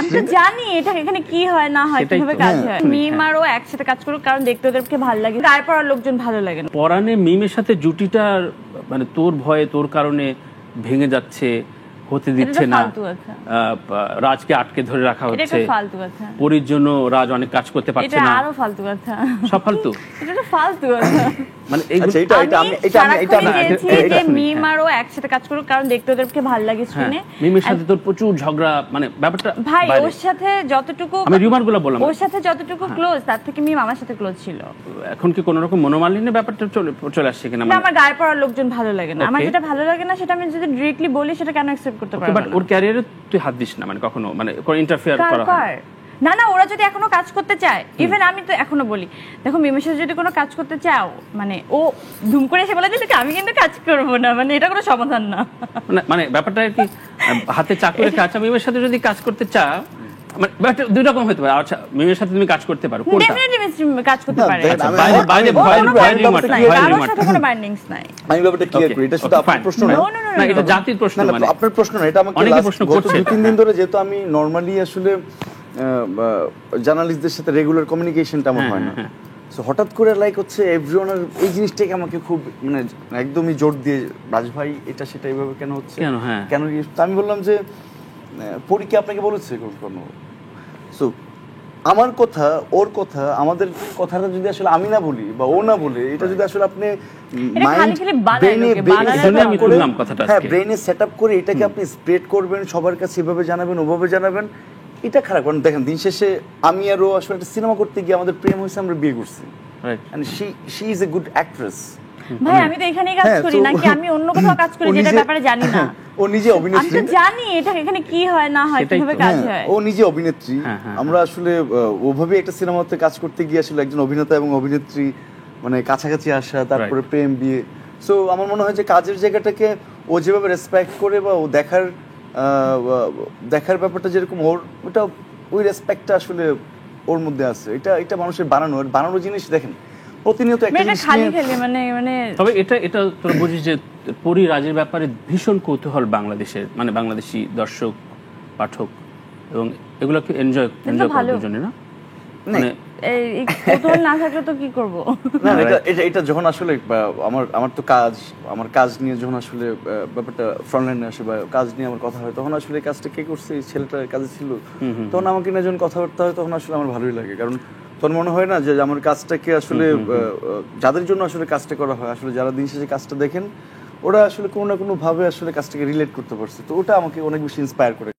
Industry. আমি জানি এটা এখানে কি হয় না হয়, কিভাবে কাজ হয়। মিম আর ও একসাথে কাজ করুক, কারণ দেখতে ওদেরকে ভালো লাগে, তারপর আর লোকজন ভালো লাগে না। পরানে মিমের সাথে জুটিটা মানে তোর ভয়ে, তোর কারণে ভেঙে যাচ্ছে, হতে দিচ্ছে না, রাজকে আটকে ধরে রাখা হচ্ছে, পরির জন্য রাজ অনেক কাজ করতে পারছে না, আরো ফালতু কথা, সব ফালতু, এটা তো ফালতু কথা। মানে মিম আর ও একসাথে কাজ করুক, কারণ দেখতে ওদেরকে ভালো লাগে স্ক্রিনে। মিমের সাথে তোর প্রচুর ঝগড়া, মানে ব্যাপারটা ভাই ওর সাথে যতটুকু, আমি রিউমারগুলো বললাম, ওর সাথে যতটুকু ক্লোজ তার থেকে মিম আমার সাথে ক্লোজ ছিল। এখন কি কোনো রকম মনোমালিন্য ব্যাপারটা চলে আসছে কিনা? না, আমার গায়ে পড়ার লোকজন ভালো লাগে না। আমার যেটা ভালো লাগে না সেটা আমি যদি ডিরেক্টলি বলি, সেটা কেন অ্যাকসেপ্ট করতে পারবো না? বাট ওর ক্যারিয়ারে তুই হাত দিস না, মানে কখনো, মানে কোন ইন্টারফেয়ার করা হয় না। না, ওরা যদি এখনো কাজ করতে চায়, ইভেন আমি তো এখনো বলি, দেখো মিমের সাথে যদি কোনো কাজ করতে চাও, মানে ও ধুম করে এসে বলে যে আমি কিন্তু কাজ করবো না, মানে এটা কোনো সমাধান না। মানে ব্যাপারটা কি হাতে চাকুরে কাজ, মিমের সাথে যদি কাজ করতে চাও, মানে দুই রকম হতে পারে। আচ্ছা, মিমের সাথে তুমি কাজ করতে পারো, কোনটা ডেফিনেটলি কাজ করতে পারে, বাইরে বাইরে কোনো বাইন্ডিংস নাই। আমি ব্যাপারটা ক্লিয়ার করি, এটা শুধু আপনার প্রশ্ন না, এটা জাতির প্রশ্ন, মানে আপনার প্রশ্ন না, এটা আমাকে অনেকে প্রশ্ন করছে। 2-3 দিন ধরে, যেহেতু আমি নরমালি আসলে জার্নালিস্টদের সাথে রেগুলার কমিউনিকেশনটা আমার হয় না, সো হঠাৎ করে লাইক হচ্ছে এভরিওয়ানের এই জিনিসটাকে আমাকে খুব মানে একদমই জোর দিয়ে, রাজ ভাই এটা সেটা এইভাবে কেন হচ্ছে, কেন? আমি বললাম যে পরীক্ষা আপনাকে বলেছে কোনো, সো আমার কথা, ওর কথা, আমাদের কথাটা যদি আসলে আমি না বলি বা ও না বলে, এটা যদি আসলে আপনি ব্রেনে সেট আপ করে এটাকে আপনি স্প্রেড করবেন, সবার কাছে এভাবে জানাবেন, ওভাবে জানাবেন, এটা খারাপ। কারণ দেখেন, দিন শেষে আমি আর ও আসলে একটা সিনেমা করতে গিয়ে আমাদের প্রেম হয়েছে, আমরা বিয়ে করছি, and she is a good actress. ভাই আমি তো এখানেই কাজ করি, নাকি আমি অন্য কোথাও কাজ করি যেটা ব্যাপারে জানি না? ও নিজে অভিনেত্রী, আমি তো জানি এটা এখানে কি হয় না হয়, কিভাবে কাজ হয়। ও নিজে অভিনেত্রী, আমরা আসলে ওভাবে একটা সিনেমাতে কাজ করতে গিয়ে আসলে একজন অভিনেতা এবং অভিনেত্রী মানে কাছাকাছি আসা, তারপরে প্রেম, বিয়ে। সো আমার মনে হয় যে কাজের জায়গাটাকে ও যেভাবে রেসপেক্ট করে, বা ও দেখার ব্যাপারটা যেরকম ওর, ওটা ওই রেসপেক্টটা আসলে ওর মধ্যে আছে। এটা মানুষের বানানো জিনিস। দেখেন প্রতিনিয়ত একটা জিনিস মানে তবে এটা তোরা বুঝিস যে পরি রাজের ব্যাপারে ভীষণ কৌতূহল বাংলাদেশের, মানে বাংলাদেশি দর্শক, পাঠক, এবং এগুলোকে এনজয় করার জন্য না, মানে এই কৌতূহল না থাকলে তো কি করব? না, এটা যখন আসলে আমার কাজ নিয়ে যখন আসলে ব্যাপারটা ফ্রন্টলাইনে আসে বা কাজ নিয়ে আমার কথা হয়, তখন আসলে কাজটা কে করছে, এই ছেলেটা কাজে ছিল, তখন আমাকে নিয়ে যখন কথাবার্তা হয়, তখন আসলে আমার ভালোই লাগে। কারণ তখন মনে হয় না যে আমার কাজটাকে আসলে যাদের জন্য আসলে কাজটা করা হয়, আসলে যারা দিন শেষে কাজটা দেখেন, ওরা আসলে কোনো না কোনো ভাবে আসলে কাজটাকে রিলেট করতে পারছে, তো ওটা আমাকে অনেক বেশি ইন্সপায়ার করে।